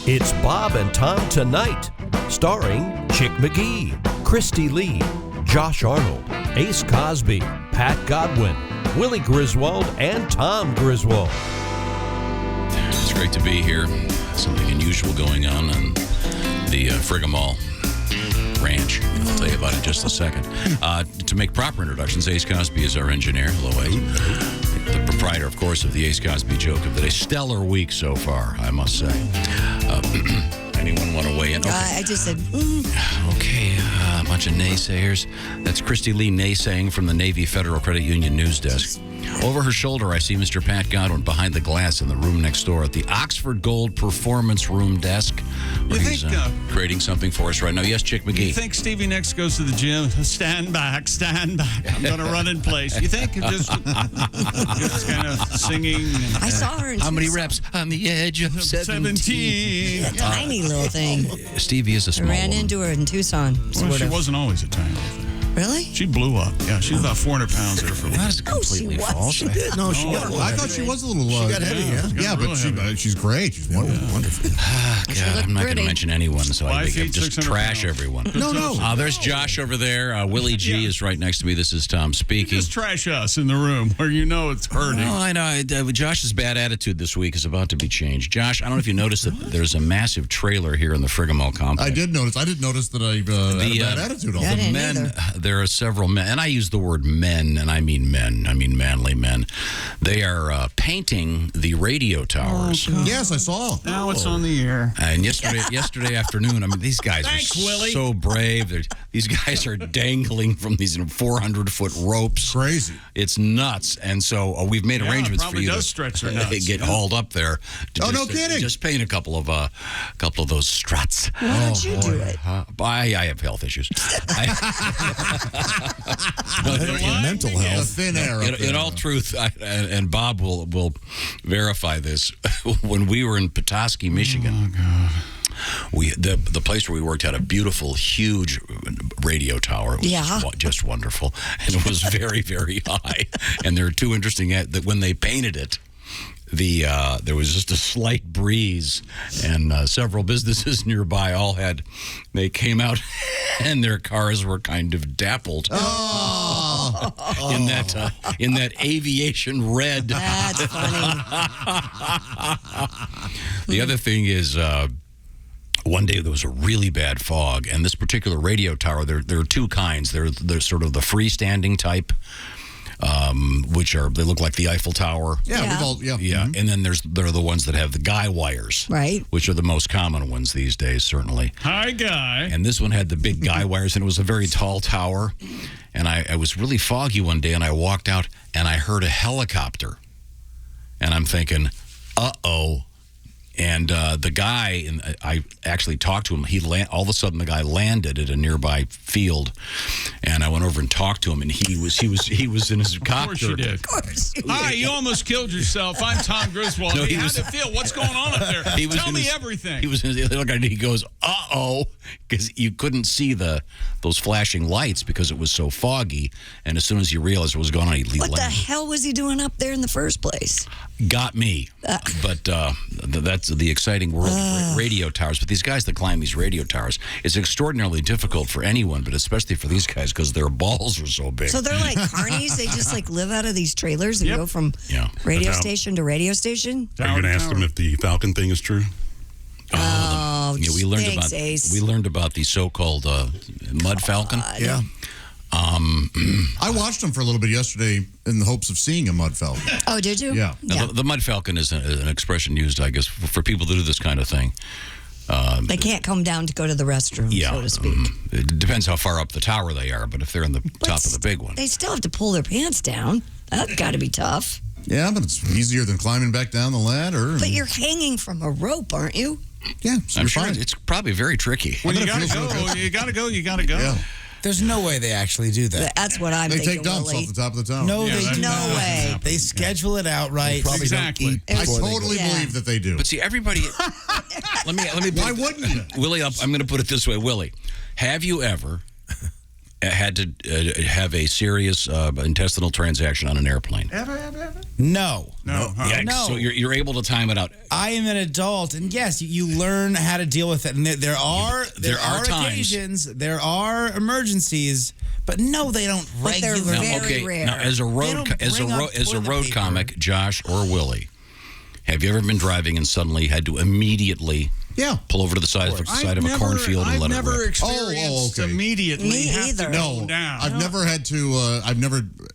It's Bob and Tom Tonight, starring Chick McGee, Christy Lee, Josh Arnold, Ace Cosby, Pat Godwin, Willie Griswold, and Tom Griswold. It's great to be here. Something unusual going on the Frigamall Ranch. I'll tell you about it in just a second. To make proper introductions, Ace Cosby is our engineer. Hello, Ace. The proprietor, of course, of the Ace Cosby joke of the day. Stellar week so far, I must say. Anyone want to weigh in? Okay. I just said, Okay, a bunch of naysayers. That's Christy Lee naysaying from the Navy Federal Credit Union news desk. Over her shoulder, I see Mr. Pat Godwin behind the glass in the room next door at the Oxford Gold Performance Room desk, where he's creating something for us right now. Yes, Chick McGee. You think Stevie Nicks goes to the gym? Stand back, stand back. I'm going to run in place. You think? Just kind of singing. I saw her in How many reps? On the edge of 17. A tiny little thing. Stevie is a small Ran woman. into her in Tucson. Well, she wasn't always a tiny little thing. Really? She blew up. Yeah, she was about 400 pounds there for a while. That's completely false. She did. No, she got. I thought she was a little. She got heavy. Yeah, but she's great. She's wonderful. God, I'm not going to mention anyone, so I 5 think I feet, just 600 trash pounds. everyone. No. There's Josh over there. Willie G is right next to me. This is Tom speaking. Just trash us in the room where you know it's hurting. Oh, I know. Josh's bad attitude this week is about to be changed. Josh, I don't know if you noticed that there's a massive trailer here in the Frigamall complex. I did notice. I didn't notice that I had a bad attitude all I the didn't time. Men, there are several men, and I use the word men, and I mean men. I mean manly men. They are painting the radio towers. Yes, I saw. Now it's on the air. And yesterday afternoon, I mean, these guys Thanks, are Willie. so brave. These guys are dangling from these 400-foot ropes. Crazy. It's nuts. And so we've made arrangements for you does to stretch their nuts. get hauled up there. To no kidding. Just paint a couple of those struts. Why don't you do it? I have health issues. Mental health. Thin air. In all truth, and Bob will verify this. When we were in Petoskey, Michigan, the place where we worked had a beautiful, huge radio tower. It was just wonderful, and it was very, very high. And there are two interesting that when they painted it. There was just a slight breeze, and several businesses nearby they came out, and their cars were kind of dappled in that aviation red. That's funny. The other thing is, one day there was a really bad fog, and this particular radio tower, there are two kinds. There's sort of the freestanding type. Which they look like the Eiffel Tower. Yeah. And then there are the ones that have the guy wires, Right. Which are the most common ones these days, certainly. Hi, guy. And this one had the big guy wires, and it was a very tall tower. And I was really foggy one day, and I walked out, and I heard a helicopter, and I'm thinking, uh-oh. And the guy, and I actually talked to him. All of a sudden, the guy landed at a nearby field, and I went over and talked to him. And he was in his copter. Of course you did. Of course. Hi, you almost killed yourself. I'm Tom Griswold. No, How'd it feel? What's going on up there? Tell me everything. He was in his little guy. He goes, uh-oh, because you couldn't see those flashing lights because it was so foggy. And as soon as he realized what was going on, he What the landed. hell was he doing up there in the first place? Got me. But that's the exciting world of radio towers. But these guys that climb these radio towers, it's extraordinarily difficult for anyone, but especially for these guys because their balls are so big. So they're like carnies. They just live out of these trailers and go from radio station to radio station. Are you going to ask them if the Falcon thing is true? We learned thanks, about Ace. we learned about the so-called mud falcon. Yeah. I watched them for a little bit yesterday in the hopes of seeing a mud falcon. Oh, did you? Yeah. Now, the mud falcon is an expression used, I guess, for people to do this kind of thing. They can't come down to go to the restroom, so to speak. It depends how far up the tower they are, but if they're in the top of the big one. They still have to pull their pants down. That's got to be tough. Yeah, but it's easier than climbing back down the ladder. But you're hanging from a rope, aren't you? Yeah, so I'm you're sure fine. it's probably very tricky. When you gotta go, you gotta go, you gotta go. Yeah. There's no way they actually do that. That's what I'm They thinking, take dumps Willie. off the top of the tower. No, Yeah, they that- do No not. way. They schedule it out right. Exactly. I totally believe that they do. But see, everybody. let me. Why wouldn't you? Willie, I'm going to put it this way, Willie. Have you ever had to have a serious intestinal transaction on an airplane? Ever? No. Yikes. No. So you're able to time it out. I am an adult, and yes, you learn how to deal with it. And there are times. occasions, there are emergencies, but no, they don't But they're regularly. very rare. Now, as a road toilet paper. comic, Josh or Willie, have you ever been driving and suddenly had to immediately pull over to the side of a cornfield and let it I've never rip? experienced immediately. Me have to either. go No, down. I've never had to.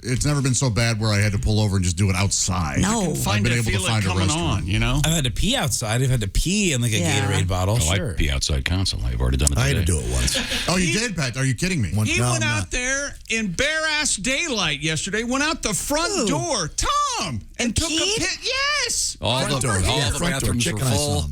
It's never been so bad where I had to pull over and just do it outside. No. I've been able to find a restroom. You know? I've had to pee outside. I've had to pee in like a Yeah. Gatorade bottle. Oh, sure. I'd be outside counsel. I've already done it today. I had to do it once. Oh, you did, Pat? Are you kidding me? He went out there in bare-ass daylight yesterday, went out the front door, Tom, and took peed? a pit. Yes! All the bathrooms were full.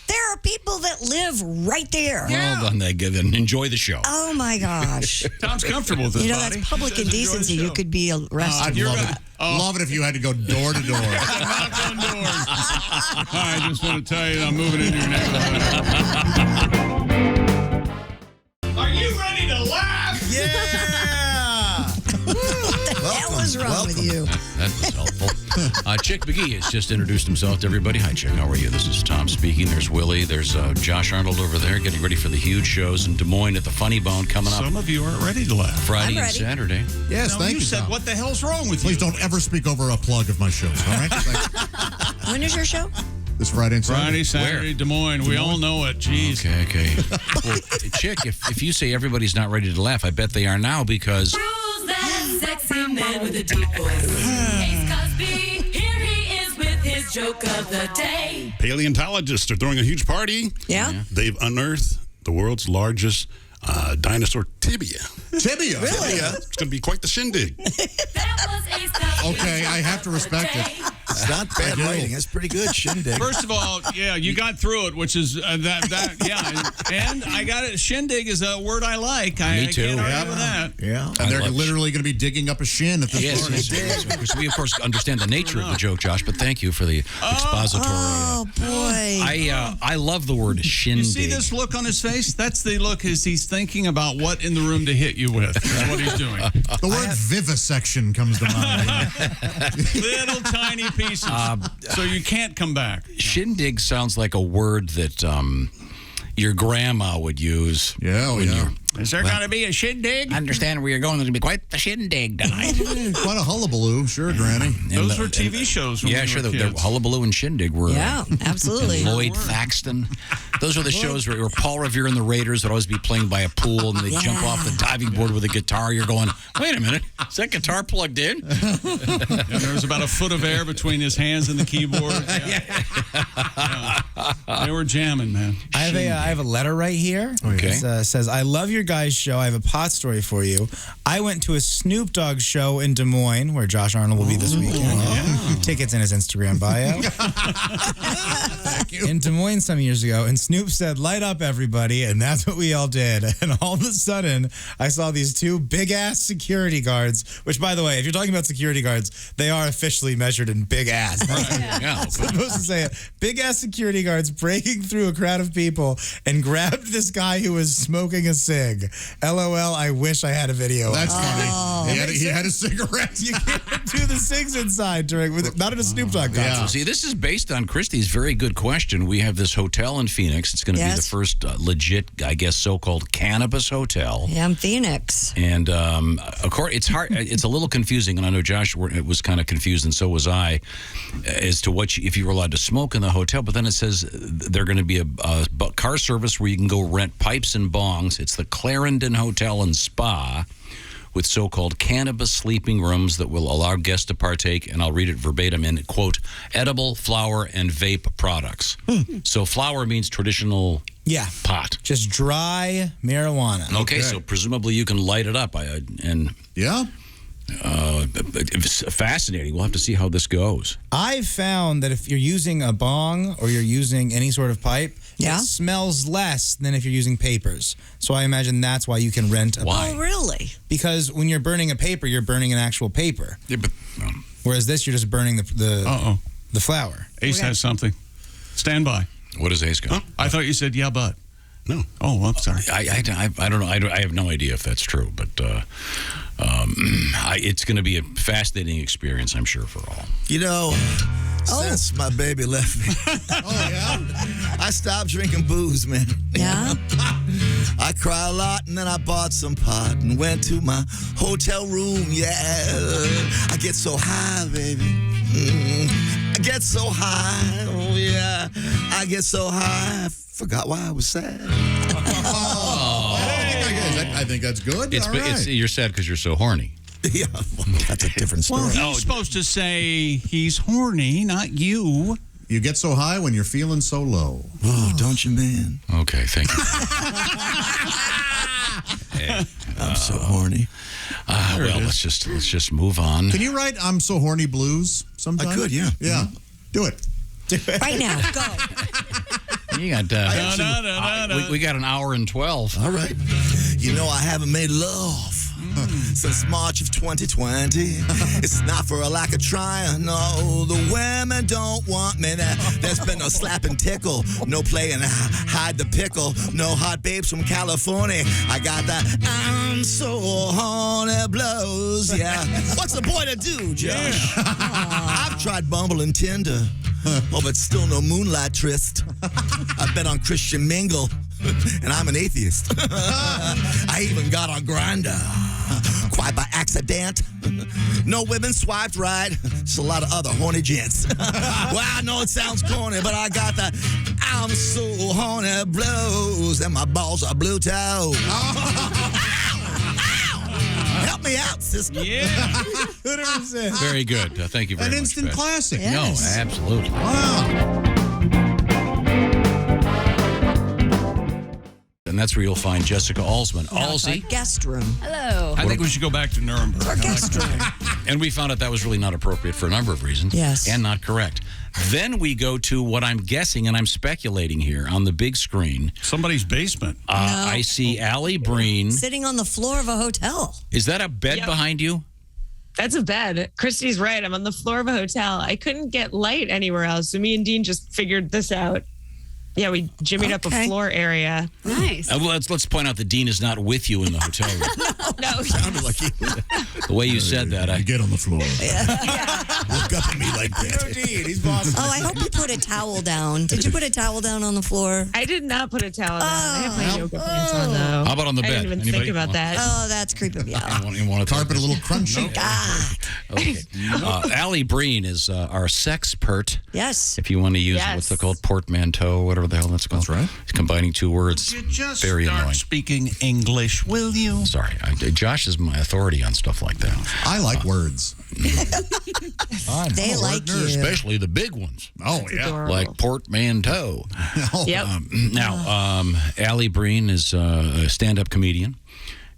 There are people that live right there. Well done, they give and enjoy the show. Oh my gosh. Tom's comfortable with this, You know, buddy. that's public He says enjoy the indecency. You show. could be arrested. I'd love it if you had to go door to door. Knock on doors. I just want to tell you that I'm moving into your neighborhood. Are you ready to laugh? Yeah! What the hell is wrong with you? That was helpful. Chick McGee has just introduced himself to everybody. Hi, Chick. How are you? This is Tom speaking. There's Willie. There's Josh Arnold over there getting ready for the huge shows in Des Moines at the Funny Bone coming up Some of you aren't ready to laugh. Friday I'm and ready. Saturday. Yes, No, thank you. said, Tom. what the hell's wrong with Please you? don't ever speak over a plug of my shows. All right. Thanks. When is your show? This Friday and Saturday. Friday, Saturday, Where? Des Moines. We all know it. Jeez. Okay. Well, Chick, if you say everybody's not ready to laugh, I bet they are now because... Who's that sexy man with a deep voice? Ace Cosby, here he is with his joke of the day. Paleontologists are throwing a huge party. Yeah? They've unearthed the world's largest dinosaur tibia. Tibia. Really? It's going to be quite the shindig. That was Ace Cosby. Okay, I have to respect it. It's not bad writing. That's pretty good. Shindig. First of all, yeah, you got through it, which is and I got it. Shindig is a word I like. Me too. I can't argue with that. Yeah. And they're I love literally going to be digging up a shin at this party. Yes. Because we, of course, understand the nature of the joke, Josh, but thank you for the expository. Oh, boy. I love the word shindig. You see this look on his face? That's the look as he's thinking about what in the room to hit you with. That's what he's doing. The word vivisection comes to mind. Little tiny pieces. So you can't come back. Shindig sounds like a word that your grandma would use. Yeah, oh, yeah. Is there going to be a shindig? I understand where you're going. There's going to be quite the shindig tonight. Quite a hullabaloo, sure, Granny. Those were TV shows when Yeah, we sure. were The kids. Hullabaloo and Shindig were. Yeah, absolutely. Lloyd Thaxton. Those were the shows where Paul Revere and the Raiders would always be playing by a pool and they'd jump off the diving board with a guitar. You're going, wait a minute, is that guitar plugged in? And there was about a foot of air between his hands and the keyboard. Yeah. They were jamming, man. I have a letter right here. Okay. It says, I love your guys' show. I have a pot story for you. I went to a Snoop Dogg show in Des Moines, where Josh Arnold will be this weekend. Tickets in his Instagram bio. In Des Moines some years ago, and Snoop said, light up, everybody, and that's what we all did. And all of a sudden, I saw these two big-ass security guards, which, by the way, if you're talking about security guards, they are officially measured in big ass. Yeah. I'm supposed to say it. Big-ass security guards breaking through a crowd of people and grabbed this guy who was smoking a cig. LOL, I wish I had a video. That's funny. He had a cigarette. You can't do the cigs inside not in a Snoop Dogg concert. Yeah. See, this is based on Christie's very good question. We have this hotel in Phoenix. It's going to be the first legit, I guess, so-called cannabis hotel. Yeah, I'm Phoenix. And of course, it's hard. It's a little confusing, and I know Josh was kind of confused, and so was I, as to if you were allowed to smoke in the hotel. But then it says they're going to be a car service where you can go rent pipes and bongs. It's the Clarendon Hotel and Spa, with so-called cannabis sleeping rooms that will allow guests to partake, and I'll read it verbatim, in, quote, edible, flower, and vape products. So flower means traditional pot. Just dry marijuana. Okay, so presumably you can light it up. Yeah. It's fascinating. We'll have to see how this goes. I've found that if you're using a bong or you're using any sort of pipe, it smells less than if you're using papers. So I imagine that's why you can rent a Why? pipe. Oh, really? Because when you're burning a paper, you're burning an actual paper. Yeah, but, Whereas this, you're just burning the flower. Ace has something. Stand by. what does Ace got? I thought you said, yeah, but. No. Oh, I'm sorry. I don't know. I have no idea if that's true, but it's going to be a fascinating experience, I'm sure, for all. You know, since my baby left me, I stopped drinking booze, man. Yeah? I cry a lot, and then I bought some pot and went to my hotel room, I get so high, baby. I get so high, oh yeah. I get so high, I forgot why I was sad. I think that's good. You're sad because you're so horny. Yeah, well, that's a different story. Well, he's supposed to say he's horny, not you. You get so high when you're feeling so low. Oh, don't you, man? Okay, thank you. I'm so horny. Well, let's just move on. Can you write "I'm So Horny Blues" sometime? I could, yeah. Yeah, do it. Right now, go. You got we got an hour and 12. All right. You know, I haven't made love since March of 2020. It's not for a lack of trying. No, the women don't want me. There's been no slap and tickle, no playing hide the pickle, no hot babes from California. I got that I'm so horny blues. Yeah. What's the boy to do, Josh? I've tried Bumble and Tinder. Oh, but still no moonlight tryst. I've been on Christian Mingle, and I'm an atheist. I even got on Grindr, quite by accident. No women swiped right. Just a lot of other horny gents. Well, I know it sounds corny, but I got the I'm so horny blues, and my balls are blue toe. Help me out, sister. Yeah. Very good. Thank you very much. An instant Pat. classic. Yes. No, absolutely. Wow. And that's where you'll find Jessica Alsman. It's our Alsy. guest room. Hello. I think we should go back to Nuremberg. Our guest room. And we found out that was really not appropriate for a number of reasons. Yes. And not correct. Then we go to what I'm guessing, and I'm speculating here, on the big screen. Somebody's basement. I see Alli Breen. Sitting on the floor of a hotel. Is that a bed Yep. behind you? That's a bed. Christy's right. I'm on the floor of a hotel. I couldn't get light anywhere else. So me and Dean just figured this out. Yeah, we jimmied up a floor area. Nice. Well, let's point out that Dean is not with you in the hotel room. No. Sounded like you. The way you said that, I get on the floor. Look up at me like that. He's boss. Oh, I hope you put a towel down. Did you put a towel down on the floor? I did not put a towel down. I have my yoga pants on, though. How about on the I bed? didn't even Anybody think about that. Oh, that's creeping me out. You want to Carpet a little crunchy. God. Okay. Alli Breen is our sexpert. Yes. If you want to use Yes. what's it called, portmanteau, whatever the hell that's called. That's right. It's combining two words. You just Very start annoying. speaking English, will you? Sorry, Josh is my authority on stuff like that. I like words. They like you. Especially the big ones. Oh, yeah. Adorable. Like portmanteau. Yep. Now, Alli Breen is a stand-up comedian,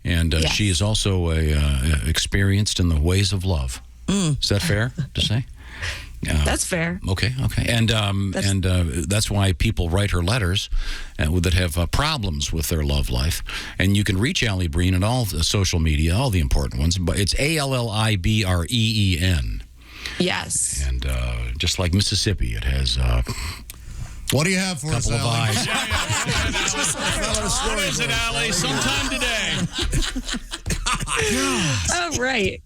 and Yes. she is also experienced in the ways of love. Is that fair to say? That's fair. Okay. And that's why people write her letters that have problems with their love life. And you can reach Alli Breen at all the social media, all the important ones. But it's ALLIBREEN. Yes. And just like Mississippi, it has What do you have for us, couple of Alli? eyes. What is it, Alli? Sometime today. Oh, right.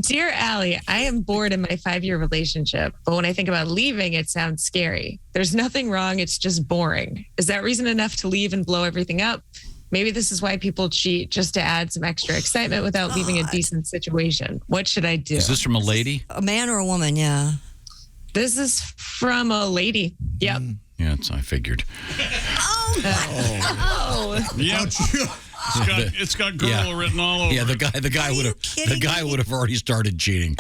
Dear Alli, I am bored in my 5-year relationship, but when I think about leaving, it sounds scary. There's nothing wrong. It's just boring. Is that reason enough to leave and blow everything up? Maybe this is why people cheat, just to add some extra excitement without leaving a decent situation. What should I do? Is this from a lady? A man or a woman, yeah. This is from a lady. Yep. Yeah, I figured. Oh. Yep. It's got girl Yeah. written all over. Yeah, the guy would have already started cheating.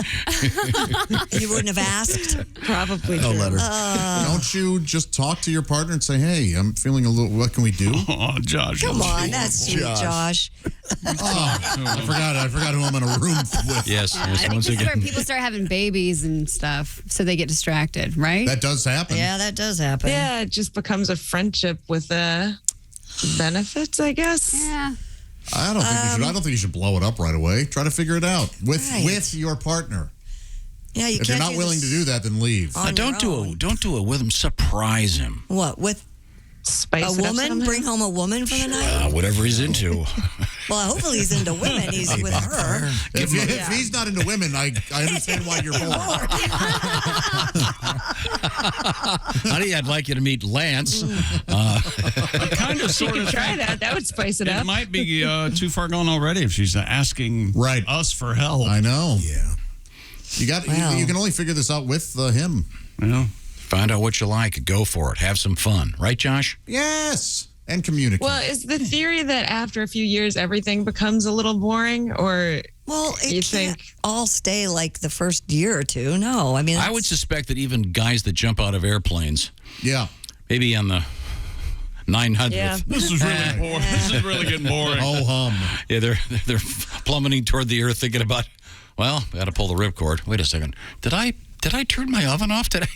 You wouldn't have asked? Probably. No true. letter. Don't you just talk to your partner and say, hey, I'm feeling a little, what can we do? Oh, Josh. Come on, that's sweet, Josh. I forgot who I'm in a room with. Yes, I think once this is where again. people start having babies and stuff, so they get distracted, right? That does happen. Yeah, that does happen. Yeah, it just becomes a friendship with benefits, I guess. Yeah. I don't think you should blow it up right away. Try to figure it out Right. with your partner. Yeah, you If can't you're not willing to do that, then leave. on Don't your do own. it. Don't do it with him. Surprise him. What, with spice A it up woman? somehow. Bring home a woman for the night? Whatever he's into. Well, hopefully he's into women. He's with her. If he's not into women, I understand why you're bored. Honey, I'd like you to meet Lance. Kind of, You sort can of. try that. That would spice it It up. might be too far gone already if she's asking us for help. I know. Yeah. You got. Wow. You can only figure this out with him. Yeah. Find out what you like. Go for it. Have some fun. Right, Josh? Yes, and communicate. Well, is the theory that after a few years everything becomes a little boring, or Well, it you can't think all stay like the first year or two. No, I mean, I would suspect that even guys that jump out of airplanes, yeah, maybe on the 900th. Yeah. This is really boring. This is really getting boring. oh hum. Yeah, they're plummeting toward the earth, thinking about, well, I got to pull the ripcord. Wait a second. Did I turn my oven off today?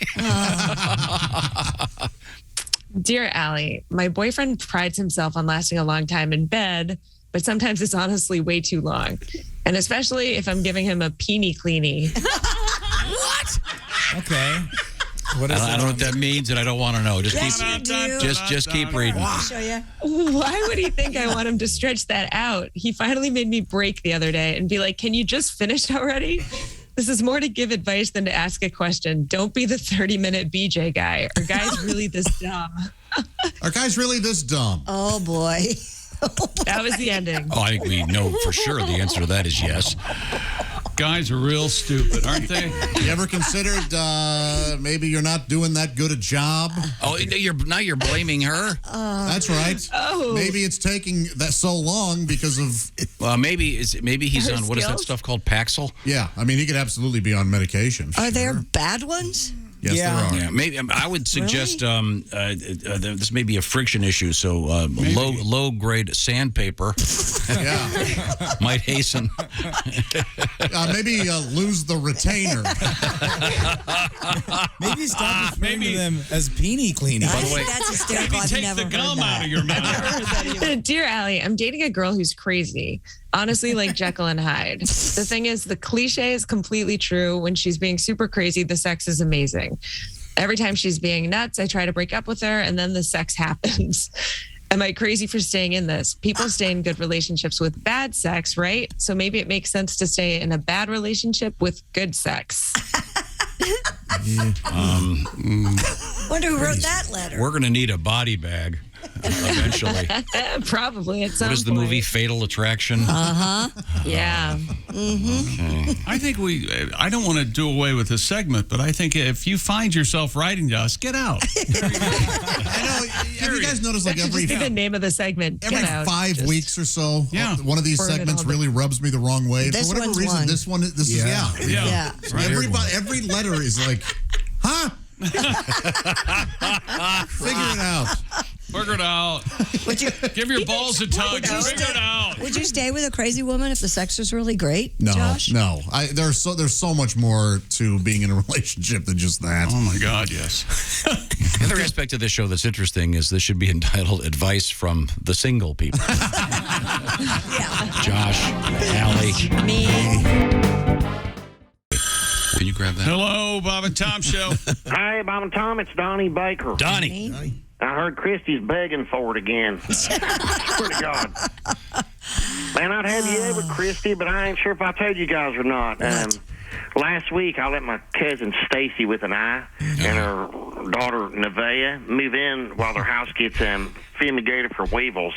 Dear Alli, my boyfriend prides himself on lasting a long time in bed, but sometimes it's honestly way too long. And especially if I'm giving him a peenie cleanie. what? Okay. What is I don't know what that means, and I don't want to know. Just Yes, keep, you do. just keep reading. I'll show you. Why would he think I want him to stretch that out? He finally made me break the other day and be like, can you just finish already? This is more to give advice than to ask a question. Don't be the 30-minute BJ guy. Are guys really this dumb? Are guys really this dumb? Oh, boy. That was the ending. Oh, I think we know for sure the answer to that is yes. Guys are real stupid, aren't they? You ever considered maybe you're not doing that good a job? Oh, now you're blaming her? That's right. Oh. Maybe it's taking that so long because of. Maybe he's Her on, what is that skills? stuff called, Paxil? Yeah, I mean, he could absolutely be on medication. Are there sure. bad ones? Yes, Yeah. there are. Yeah, maybe I would suggest this may be a friction issue. So low grade sandpaper Yeah. might hasten. Maybe lose the retainer. Maybe stop referring to them as peenie cleaning. I the way- think that's hysterical. Maybe I've take never the heard gum that. out of your mouth. Dear Alli, I'm dating a girl who's crazy. Honestly, like Jekyll and Hyde. The thing is, the cliche is completely true. When she's being super crazy, the sex is amazing. Every time she's being nuts, I try to break up with her, and then the sex happens. Am I crazy for staying in this? People stay in good relationships with bad sex, right? So maybe it makes sense to stay in a bad relationship with good sex. Wonder who wrote that letter. We're going to need a body bag eventually. Probably at some What is the point. movie Fatal Attraction? Yeah. I think I don't want to do away with this segment, but I think if you find yourself writing to us, get out. I know. Have you guys noticed like That should every just be the name of the segment. every Get out. 5 Just- weeks or so, Yeah. one of these Burn it segments all really rubs me the wrong way. This For whatever one's reason, one. this one, this is Yeah. Yeah. Every letter is like, huh? Figure it out. Figure it out. Would you, Give your balls a tug. Would you Figure stay- it out. would you stay with a crazy woman if the sex was really great, No, Josh? no. There's so much more to being in a relationship than just that. Oh my God, yes. The other aspect of this show that's interesting is this should be entitled Advice from the Single People. Yeah. Josh, Alli. Me. Can you grab that? Hello, Bob and Tom Show. Hey, Bob and Tom, it's Donnie Baker. Donnie. I heard Christy's begging for it again. Swear to God. Man, I'd have you with Christy, but I ain't sure if I told you guys or not. Last week, I let my cousin Stacy with an I and her daughter Nevaeh move in while their house gets fumigated for weevils.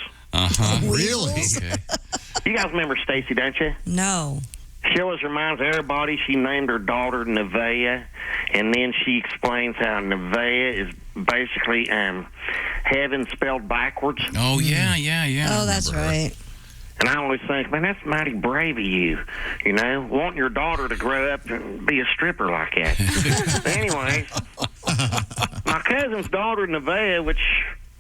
Really? Okay. You guys remember Stacy, don't you? No. She always reminds everybody she named her daughter Nevaeh, and then she explains how Nevaeh is basically heaven spelled backwards. Oh, yeah. Oh, that's right. And I always think, man, that's mighty brave of you, wanting your daughter to grow up and be a stripper like that. Anyways, my cousin's daughter, Nevaeh, which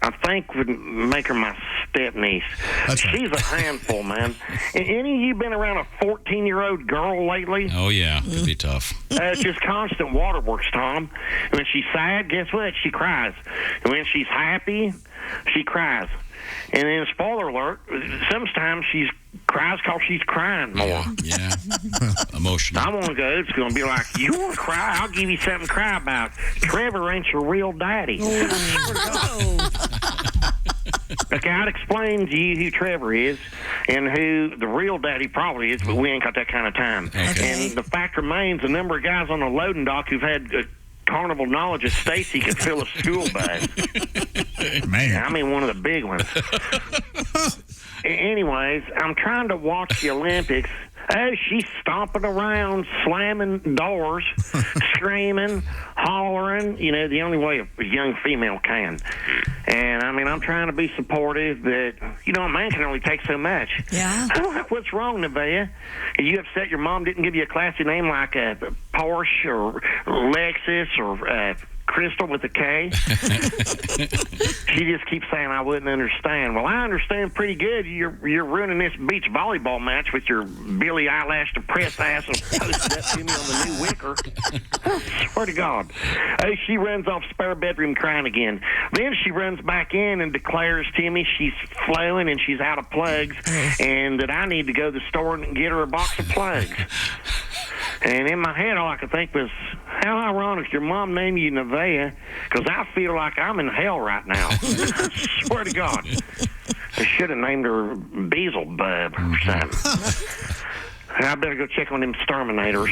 I think would make her my step-niece. That's right. She's a handful, man. Any of you been around a 14-year-old girl lately? Oh, yeah. Could be tough. It's just constant waterworks, Tom. When she's sad, guess what? She cries. And when she's happy, she cries. And then, spoiler alert, sometimes she cries because she's crying more. Yeah. Emotional. I want to go old school and be like, you want to cry? I'll give you something to cry about. Trevor ain't your real daddy. Okay, I'd explain to you who Trevor is and who the real daddy probably is, but we ain't got that kind of time. Okay. And the fact remains, the number of guys on the loading dock who've had carnival knowledge of Stacy could fill a school bus. Man. I mean, one of the big ones. Anyways, I'm trying to watch the Olympics. Oh, she's stomping around, slamming doors, screaming, hollering, the only way a young female can. And, I mean, I'm trying to be supportive, but, a man can only take so much. Yeah. What's wrong, Nevaeh? Are you upset your mom didn't give you a classy name like Porsche or Lexus or Crystal with a K? She just keeps saying I wouldn't understand. Well, I understand pretty good. You're ruining this beach volleyball match with your Billy eyelash depressed ass and posted up to me on the new wicker. Swear to God. Hey, she runs off spare bedroom crying again. Then she runs back in and declares to me she's flowing and she's out of plugs and that I need to go to the store and get her a box of plugs. And in my head, all I could think was, how ironic your mom named you Nevaeh, because I feel like I'm in hell right now. Swear to God. I should have named her Beelzebub or something. I better go check on them exterminators.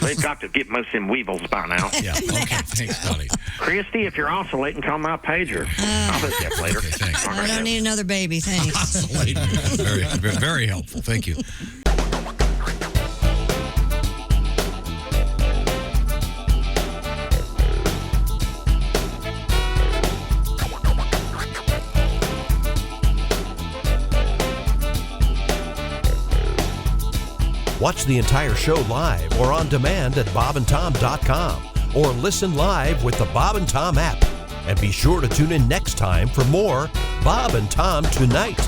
They've got to get most of them weevils by now. Yeah, okay, thanks, Donnie. Christy, if you're oscillating, call my pager. I'll hook you up later. Okay, thanks. I don't need another baby, thanks. Very, very helpful. Thank you. Watch the entire show live or on demand at bobandtom.com or listen live with the Bob and Tom app. And be sure to tune in next time for more Bob and Tom Tonight.